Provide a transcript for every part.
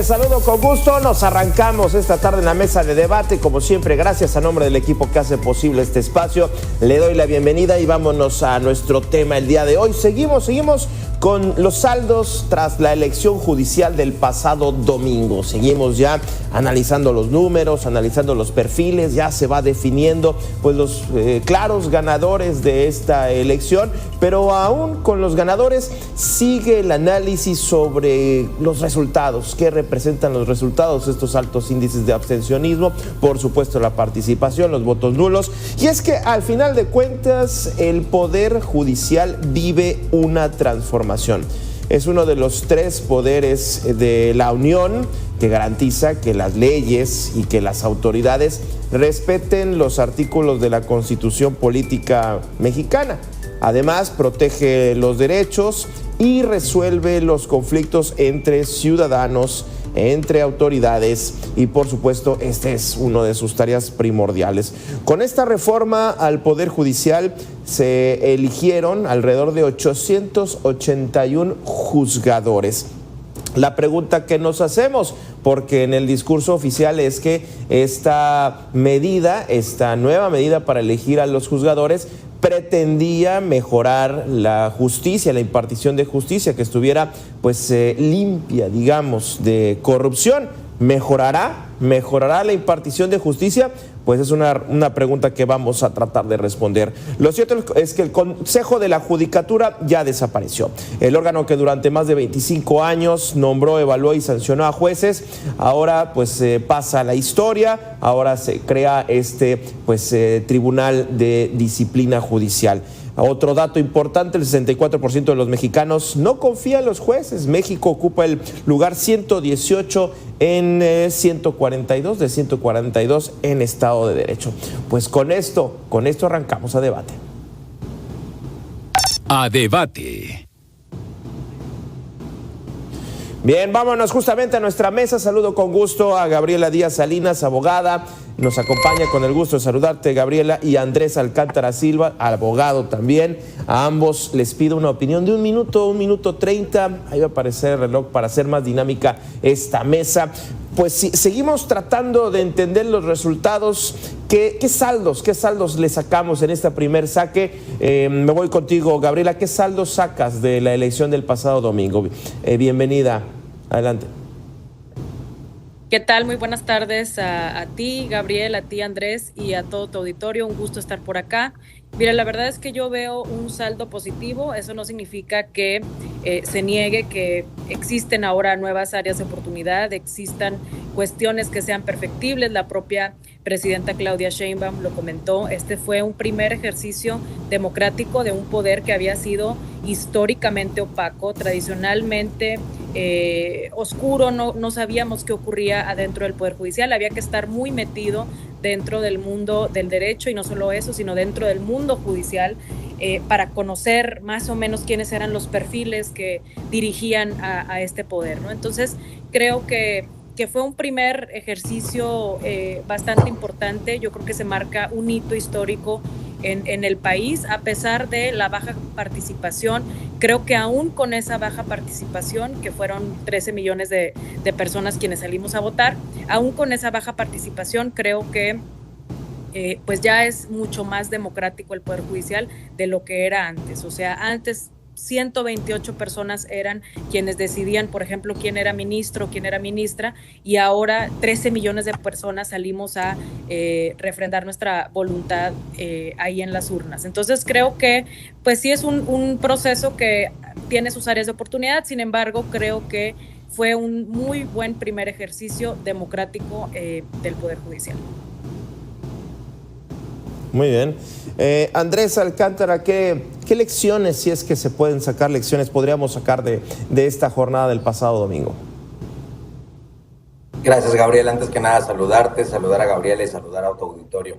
Te saludo con gusto, nos arrancamos esta tarde en la mesa de debate, como siempre, gracias a nombre del equipo que hace posible este espacio, le doy la bienvenida y vámonos a nuestro tema el día de hoy. Seguimos con los saldos tras la elección judicial del pasado domingo. Seguimos ya analizando los números, analizando los perfiles, ya se va definiendo pues los claros ganadores de esta elección, pero aún con los ganadores sigue el análisis sobre los resultados, qué representan los resultados, estos altos índices de abstencionismo, por supuesto la participación, los votos nulos, y es que al final de cuentas el Poder Judicial vive una transformación. Es uno de los tres poderes de la Unión que garantiza que las leyes y que las autoridades respeten los artículos de la Constitución Política Mexicana. Además, protege los derechos y resuelve los conflictos entre ciudadanos, entre autoridades y, por supuesto, este es una de sus tareas primordiales. Con esta reforma al Poder Judicial se eligieron alrededor de 881 juzgadores. La pregunta que nos hacemos, porque en el discurso oficial es que esta nueva medida para elegir a los juzgadores pretendía mejorar la justicia, la impartición de justicia, que estuviera pues limpia, digamos, de corrupción. ¿Mejorará la impartición de justicia? Pues es una pregunta que vamos a tratar de responder. Lo cierto es que el Consejo de la Judicatura ya desapareció. El órgano que durante más de 25 años nombró, evaluó y sancionó a jueces, ahora pues pasa a la historia, ahora se crea Tribunal de Disciplina Judicial. Otro dato importante, el 64% de los mexicanos no confía en los jueces. México ocupa el lugar 118 en 142 de 142 en Estado de Derecho. Pues con esto arrancamos a debate. A debate. Bien, vámonos justamente a nuestra mesa. Saludo con gusto a Gabriela Díaz Salinas, abogada. Nos acompaña con el gusto de saludarte, Gabriela, y Andrés Alcántara Silva, abogado también. A ambos les pido una opinión de un minuto 30. Ahí va a aparecer el reloj para hacer más dinámica esta mesa. Pues sí, seguimos tratando de entender los resultados. ¿Qué saldos le sacamos en este primer saque? Me voy contigo, Gabriela. ¿Qué saldos sacas de la elección del pasado domingo? Bienvenida. Adelante. ¿Qué tal? Muy buenas tardes a ti, Gabriel, a ti, Andrés, y a todo tu auditorio. Un gusto estar por acá. Mira, la verdad es que yo veo un saldo positivo. Eso no significa que se niegue que existen ahora nuevas áreas de oportunidad, existan cuestiones que sean perfectibles. La propia presidenta Claudia Sheinbaum lo comentó. Este fue un primer ejercicio democrático de un poder que había sido históricamente opaco, tradicionalmente oscuro. No sabíamos qué ocurría adentro del Poder Judicial. Había que estar muy metido dentro del mundo del derecho, y no solo eso, sino dentro del mundo judicial, para conocer más o menos quiénes eran los perfiles que dirigían a este poder, ¿no? Entonces, creo que fue un primer ejercicio bastante importante. Yo creo que se marca un hito histórico en el país, a pesar de la baja participación. Creo que aún con esa baja participación, que fueron 13 millones de personas quienes salimos a votar, aún con esa baja participación, creo que pues ya es mucho más democrático el Poder Judicial de lo que era antes. O sea, antes 128 personas eran quienes decidían, por ejemplo, quién era ministro, quién era ministra, y ahora 13 millones de personas salimos a refrendar nuestra voluntad ahí en las urnas. Entonces creo que pues sí es un proceso que tiene sus áreas de oportunidad. Sin embargo, creo que fue un muy buen primer ejercicio democrático del Poder Judicial. Muy bien. Andrés Alcántara, ¿qué lecciones, si es que se pueden sacar lecciones, podríamos sacar de esta jornada del pasado domingo? Gracias, Gabriel. Antes que nada, saludar a Gabriela y saludar a tu auditorio.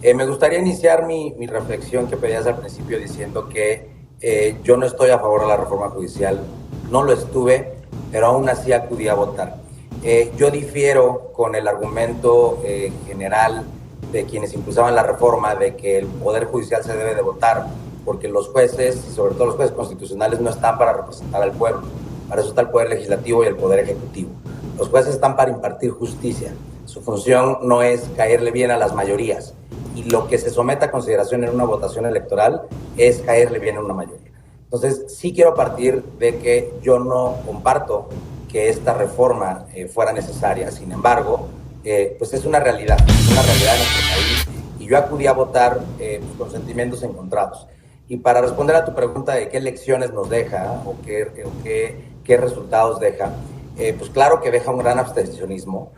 Me gustaría iniciar mi reflexión que pedías al principio diciendo que yo no estoy a favor de la reforma judicial. No lo estuve, pero aún así acudí a votar. Yo difiero con el argumento general de quienes impulsaban la reforma de que el Poder Judicial se debe de votar, porque los jueces, y sobre todo los jueces constitucionales, no están para representar al pueblo. Para eso está el Poder Legislativo y el Poder Ejecutivo. Los jueces están para impartir justicia. Su función no es caerle bien a las mayorías. Y lo que se someta a consideración en una votación electoral es caerle bien a una mayoría. Entonces, sí quiero partir de que yo no comparto que esta reforma fuera necesaria. Sin embargo, pues es una realidad en nuestro país. Y yo acudí a votar con sentimientos encontrados. Y para responder a tu pregunta de qué lecciones nos deja o qué resultados deja, pues claro que deja un gran abstencionismo.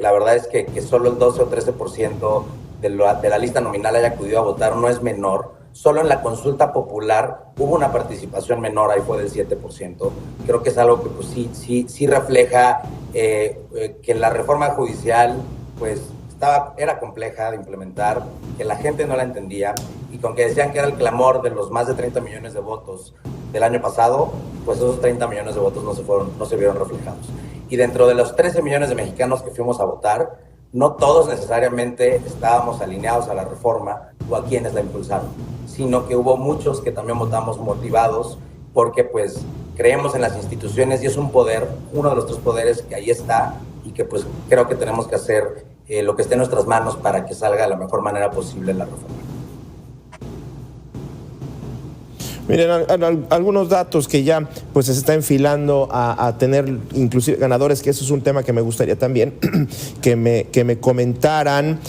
La verdad es que solo el 12 o 13% de la lista nominal haya acudido a votar no es menor. Solo en la consulta popular hubo una participación menor, ahí fue del 7%. Creo que es algo que pues, sí refleja que la reforma judicial pues, era compleja de implementar, que la gente no la entendía, y con que decían que era el clamor de los más de 30 millones de votos del año pasado, pues esos 30 millones de votos no se vieron reflejados. Y dentro de los 13 millones de mexicanos que fuimos a votar, no todos necesariamente estábamos alineados a la reforma o a quienes la impulsaron, sino que hubo muchos que también votamos motivados porque pues creemos en las instituciones y es un poder, uno de los tres poderes que ahí está y que pues creo que tenemos que hacer lo que esté en nuestras manos para que salga de la mejor manera posible la reforma. Miren, algunos datos que ya pues se está enfilando a tener inclusive ganadores, que eso es un tema que me gustaría también que me comentaran.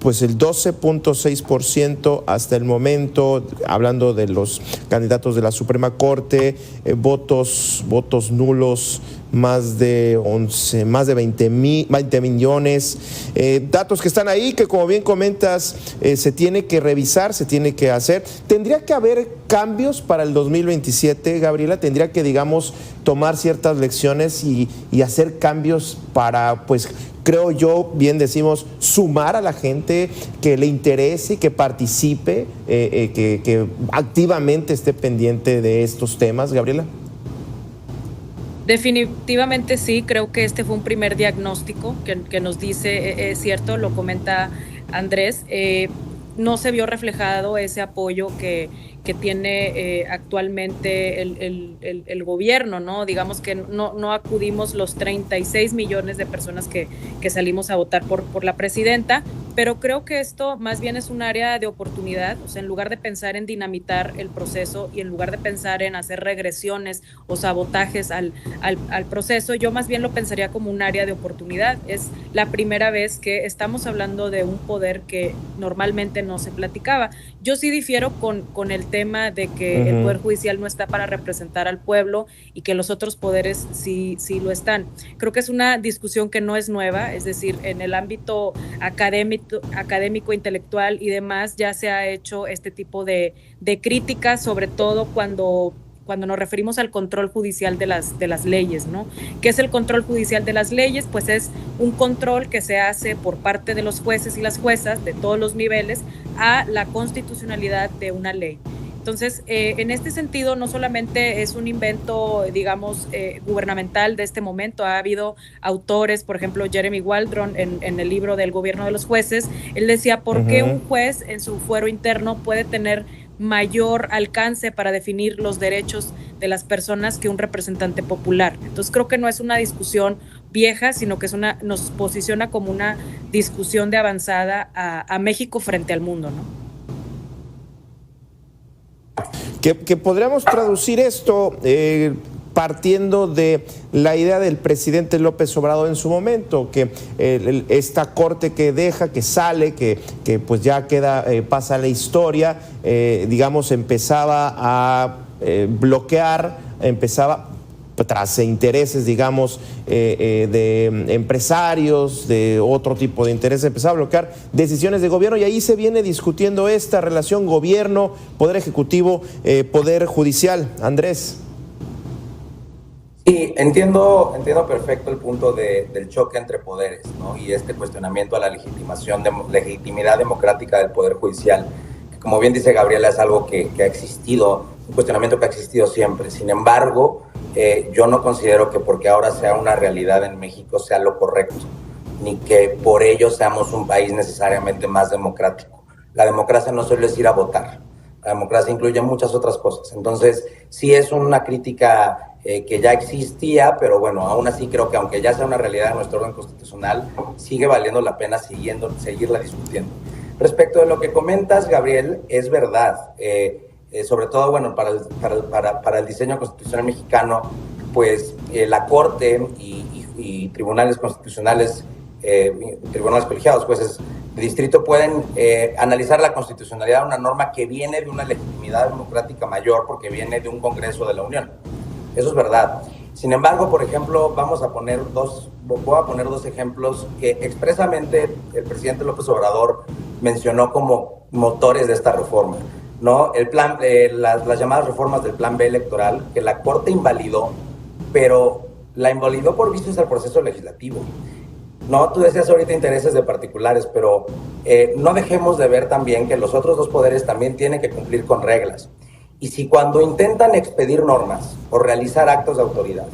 Pues el 12.6% hasta el momento, hablando de los candidatos de la Suprema Corte, votos nulos más de 20 millones, datos que están ahí, que como bien comentas, se tiene que revisar, se tiene que hacer. ¿Tendría que haber cambios para el 2027, Gabriela? ¿Tendría que, digamos, tomar ciertas lecciones y hacer cambios para, pues, creo yo, bien decimos, sumar a la gente que le interese y que participe, que activamente esté pendiente de estos temas, Gabriela? Definitivamente sí, creo que este fue un primer diagnóstico que nos dice, es cierto, lo comenta Andrés, no se vio reflejado ese apoyo que tiene actualmente el gobierno, ¿no? Digamos que no acudimos los 36 millones de personas que salimos a votar por la presidenta, pero creo que esto más bien es un área de oportunidad. O sea, en lugar de pensar en dinamitar el proceso y en lugar de pensar en hacer regresiones o sabotajes al proceso, yo más bien lo pensaría como un área de oportunidad. Es la primera vez que estamos hablando de un poder que normalmente no se platicaba. Yo sí difiero con el tema de que el Poder Judicial no está para representar al pueblo y que los otros poderes sí lo están. Creo que es una discusión que no es nueva, es decir, en el ámbito académico, intelectual y demás ya se ha hecho este tipo de críticas, sobre todo cuando nos referimos al control judicial de las leyes, ¿no? ¿Qué es el control judicial de las leyes? Pues es un control que se hace por parte de los jueces y las juezas de todos los niveles a la constitucionalidad de una ley. Entonces, en este sentido, no solamente es un invento, digamos, gubernamental de este momento. Ha habido autores, por ejemplo, Jeremy Waldron, en el libro del gobierno de los jueces, él decía, ¿por qué un juez en su fuero interno puede tener mayor alcance para definir los derechos de las personas que un representante popular? Entonces, creo que no es una discusión vieja, sino que nos posiciona como una discusión de avanzada a México frente al mundo, ¿no? Que podríamos traducir esto partiendo de la idea del presidente López Obrador en su momento, que esta corte que deja, que sale, que pues ya queda, pasa la historia, digamos, empezaba a bloquear, tras intereses, digamos, de empresarios, de otro tipo de intereses, empezaba a bloquear decisiones de gobierno, y ahí se viene discutiendo esta relación gobierno, poder ejecutivo, poder judicial. Andrés. Sí, entiendo perfecto el punto del choque entre poderes, ¿no? Y este cuestionamiento a la legitimidad democrática del Poder Judicial, que, como bien dice Gabriela, es algo que ha existido, un cuestionamiento que ha existido siempre. Sin embargo, yo no considero que porque ahora sea una realidad en México sea lo correcto, ni que por ello seamos un país necesariamente más democrático. La democracia no solo es ir a votar, la democracia incluye muchas otras cosas. Entonces, sí es una crítica que ya existía, pero bueno, aún así creo que aunque ya sea una realidad en nuestro orden constitucional, sigue valiendo la pena seguirla discutiendo. Respecto de lo que comentas, Gabriel, es verdad, sobre todo, bueno, para el diseño constitucional mexicano, pues la Corte y tribunales constitucionales, tribunales colegiados, jueces de distrito pueden analizar la constitucionalidad de una norma que viene de una legitimidad democrática mayor porque viene de un Congreso de la Unión. Eso es verdad. Sin embargo, por ejemplo, voy a poner dos ejemplos que expresamente el presidente López Obrador mencionó como motores de esta reforma, ¿no? Las llamadas reformas del Plan B electoral, que la Corte invalidó, pero la invalidó por vicios al proceso legislativo. No, tú decías ahorita intereses de particulares, pero no dejemos de ver también que los otros dos poderes también tienen que cumplir con reglas. Y si cuando intentan expedir normas o realizar actos de autoridad,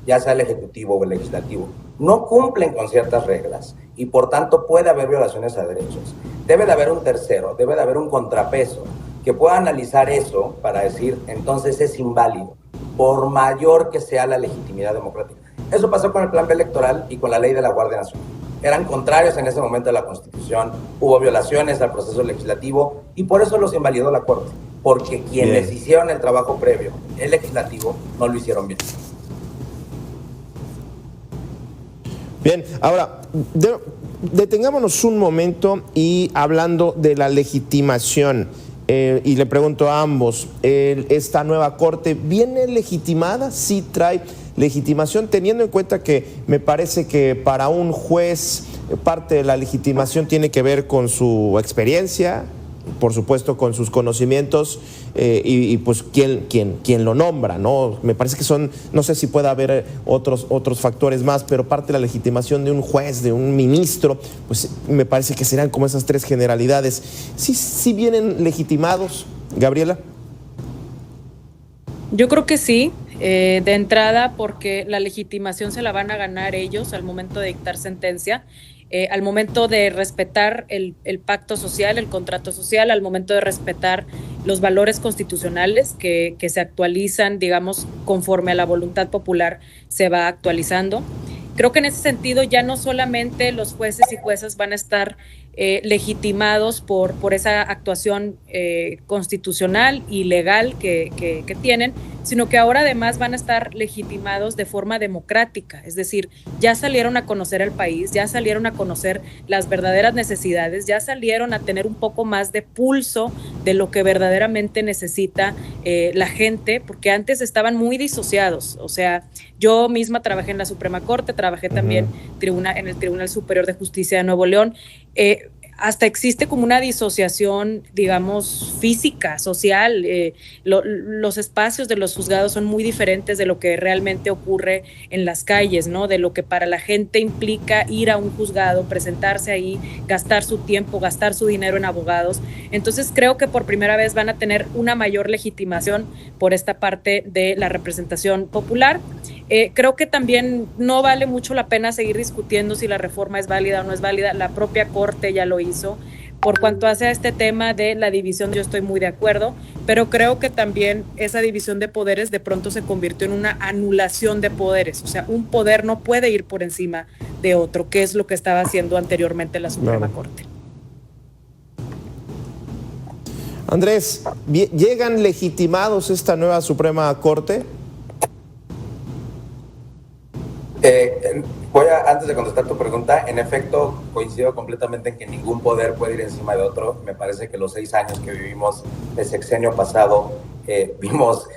ya sea el Ejecutivo o el Legislativo, no cumplen con ciertas reglas y por tanto puede haber violaciones a derechos, debe de haber un tercero, debe de haber un contrapeso que pueda analizar eso para decir, entonces es inválido, por mayor que sea la legitimidad democrática. Eso pasó con el Plan B electoral y con la ley de la Guardia Nacional. Eran contrarios en ese momento a la Constitución, hubo violaciones al proceso legislativo y por eso los invalidó la Corte, porque quienes hicieron el trabajo previo, el legislativo, no lo hicieron bien. Bien, ahora, detengámonos un momento y hablando de la legitimación, y le pregunto a ambos, ¿esta nueva Corte viene legitimada? ¿Sí trae legitimación? Teniendo en cuenta que me parece que para un juez parte de la legitimación tiene que ver con su experiencia, por supuesto con sus conocimientos y pues quién lo nombra, ¿no? Me parece que son, no sé si puede haber otros factores más, pero parte de la legitimación de un juez, de un ministro, pues me parece que serán como esas tres generalidades. ¿Sí vienen legitimados, Gabriela? Yo creo que sí, de entrada porque la legitimación se la van a ganar ellos al momento de dictar sentencia. Al momento de respetar el pacto social, el contrato social, al momento de respetar los valores constitucionales que se actualizan, digamos, conforme a la voluntad popular se va actualizando. Creo que en ese sentido ya no solamente los jueces y juezas van a estar legitimados por esa actuación constitucional y legal que tienen, sino que ahora además van a estar legitimados de forma democrática, es decir, ya salieron a conocer el país, ya salieron a conocer las verdaderas necesidades, ya salieron a tener un poco más de pulso de lo que verdaderamente necesita la gente, porque antes estaban muy disociados. O sea, yo misma trabajé en la Suprema Corte, trabajé también en el Tribunal Superior de Justicia de Nuevo León. Hasta existe como una disociación, digamos, física, social. Los espacios de los juzgados son muy diferentes de lo que realmente ocurre en las calles, ¿no? De lo que para la gente implica ir a un juzgado, presentarse ahí, gastar su tiempo, gastar su dinero en abogados. Entonces creo que por primera vez van a tener una mayor legitimación por esta parte de la representación popular. Creo que también no vale mucho la pena seguir discutiendo si la reforma es válida o no es válida. La propia Corte ya lo hizo. Por cuanto hace a este tema de la división, yo estoy muy de acuerdo, pero creo que también esa división de poderes de pronto se convirtió en una anulación de poderes. O sea, un poder no puede ir por encima de otro, que es lo que estaba haciendo anteriormente la Suprema Corte. Andrés, ¿llegan legitimados esta nueva Suprema Corte? Antes de contestar tu pregunta, en efecto, coincido completamente en que ningún poder puede ir encima de otro. Me parece que los 6 años que vivimos el sexenio pasado, vimos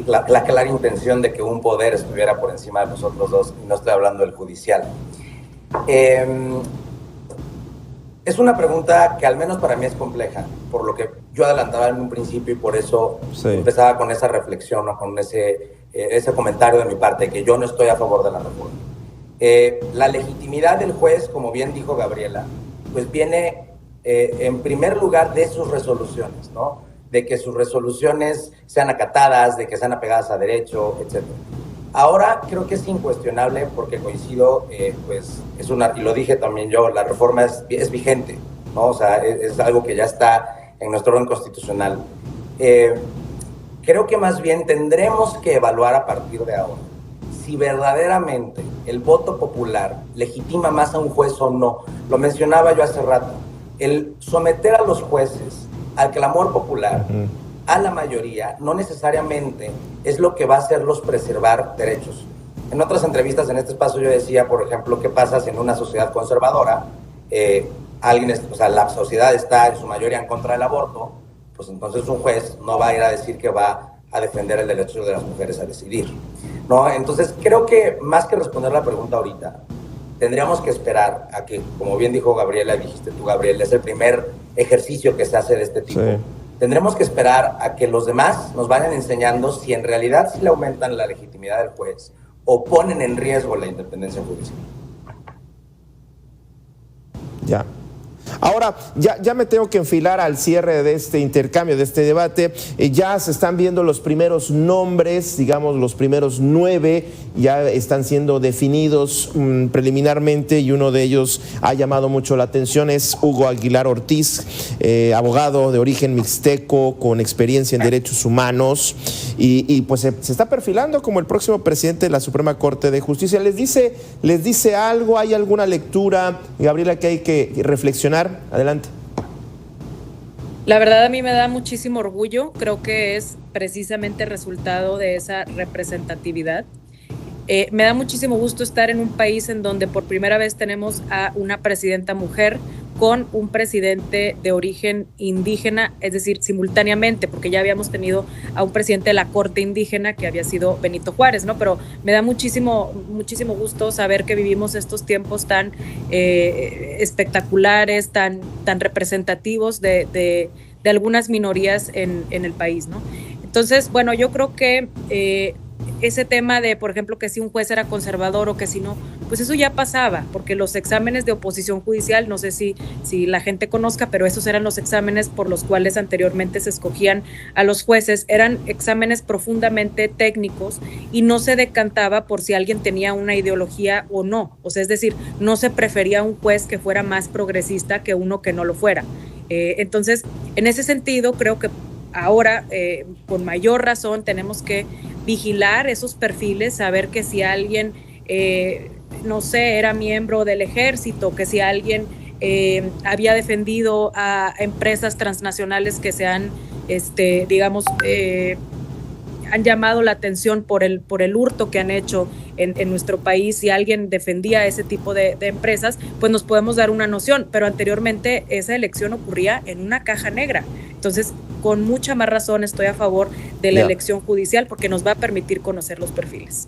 la clara intención de que un poder estuviera por encima de los otros dos, y no estoy hablando del judicial. Es una pregunta que al menos para mí es compleja, por lo que yo adelantaba en un principio y por eso empezaba con esa reflexión, ¿no? Con ese comentario de mi parte, que yo no estoy a favor de la reforma. La legitimidad del juez, como bien dijo Gabriela, pues viene en primer lugar de sus resoluciones, ¿no? De que sus resoluciones sean acatadas, de que sean apegadas a derecho, etc. Ahora creo que es incuestionable, porque coincido, pues y lo dije también yo, la reforma es vigente, ¿no? O sea, es algo que ya está en nuestro orden constitucional. Creo que más bien tendremos que evaluar a partir de ahora si verdaderamente el voto popular legitima más a un juez o no. Lo mencionaba yo hace rato. El someter a los jueces al clamor popular, a la mayoría, no necesariamente es lo que va a hacerlos preservar derechos. En otras entrevistas en este espacio yo decía, por ejemplo, ¿qué pasa si en una sociedad conservadora la sociedad está en su mayoría en contra del aborto? Pues entonces un juez no va a ir a decir que va a defender el derecho de las mujeres a decidir, ¿no? Entonces creo que más que responder la pregunta ahorita, tendríamos que esperar a que, como bien dijo Gabriela, dijiste tú, Gabriel, es el primer ejercicio que se hace de este tipo. Sí. Tendremos que esperar a que los demás nos vayan enseñando si en realidad sí le aumentan la legitimidad del juez o ponen en riesgo la independencia judicial. Ya. Ahora, ya me tengo que enfilar al cierre de este intercambio, de este debate. Ya se están viendo los primeros nombres, digamos, los primeros 9 ya están siendo definidos preliminarmente, y uno de ellos ha llamado mucho la atención, es Hugo Aguilar Ortiz, abogado de origen mixteco, con experiencia en derechos humanos, y pues se está perfilando como el próximo presidente de la Suprema Corte de Justicia. ¿Les dice algo? ¿Hay alguna lectura, Gabriela, que hay que reflexionar? Adelante. La verdad, a mí me da muchísimo orgullo. Creo que es precisamente resultado de esa representatividad. Me da muchísimo gusto estar en un país en donde por primera vez tenemos a una presidenta mujer con un presidente de origen indígena, es decir, simultáneamente, porque ya habíamos tenido a un presidente de la Corte Indígena que había sido Benito Juárez, ¿no? Pero me da muchísimo gusto saber que vivimos estos tiempos tan espectaculares, tan representativos de algunas minorías en el país, ¿no? Entonces, bueno, yo creo que ese tema de, por ejemplo, que si un juez era conservador o que si no, pues eso ya pasaba, porque los exámenes de oposición judicial, no sé si la gente conozca, pero esos eran los exámenes por los cuales anteriormente se escogían a los jueces, eran exámenes profundamente técnicos y no se decantaba por si alguien tenía una ideología o no, o sea, es decir, no se prefería un juez que fuera más progresista que uno que no lo fuera. Entonces, en ese sentido, creo que ahora, con mayor razón, tenemos que vigilar esos perfiles, saber que si alguien, no sé, era miembro del ejército, que si alguien había defendido a empresas transnacionales que se han, han llamado la atención por el hurto que han hecho en nuestro país, si alguien defendía ese tipo de empresas, pues nos podemos dar una noción, pero anteriormente esa elección ocurría en una caja negra. Entonces, con mucha más razón estoy a favor de la elección judicial porque nos va a permitir conocer los perfiles.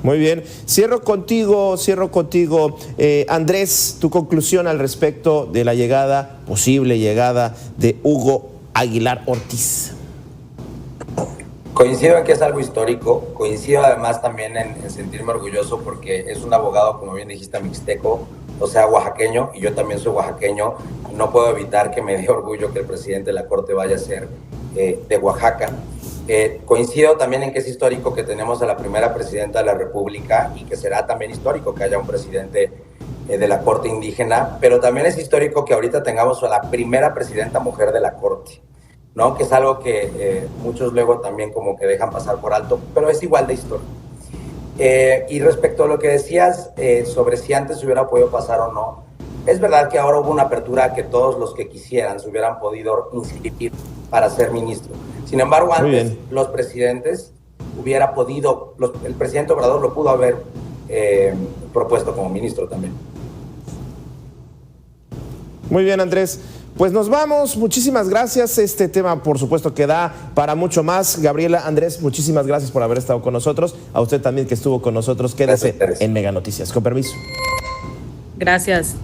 Muy bien. Cierro contigo. Andrés, tu conclusión al respecto de la posible llegada de Hugo Aguilar Ortiz. Coincido en que es algo histórico, coincido además también en sentirme orgulloso porque es un abogado, como bien dijiste, mixteco, o sea, oaxaqueño, y yo también soy oaxaqueño, y no puedo evitar que me dé orgullo que el presidente de la Corte vaya a ser de Oaxaca. Coincido también en que es histórico que tenemos a la primera presidenta de la República y que será también histórico que haya un presidente de la Corte Indígena, pero también es histórico que ahorita tengamos a la primera presidenta mujer de la Corte, ¿no? Que es algo que muchos luego también como que dejan pasar por alto, pero es igual de histórico. Y respecto a lo que decías sobre si antes hubiera podido pasar o no, es verdad que ahora hubo una apertura a que todos los que quisieran se hubieran podido inscribir para ser ministro. Sin embargo, antes los presidentes el presidente Obrador lo pudo haber propuesto como ministro también. Muy bien, Andrés. Pues nos vamos, muchísimas gracias. Este tema, por supuesto, que da para mucho más. Gabriela, Andrés, muchísimas gracias por haber estado con nosotros. A usted también que estuvo con nosotros. Quédese en Mega Noticias. Con permiso. Gracias.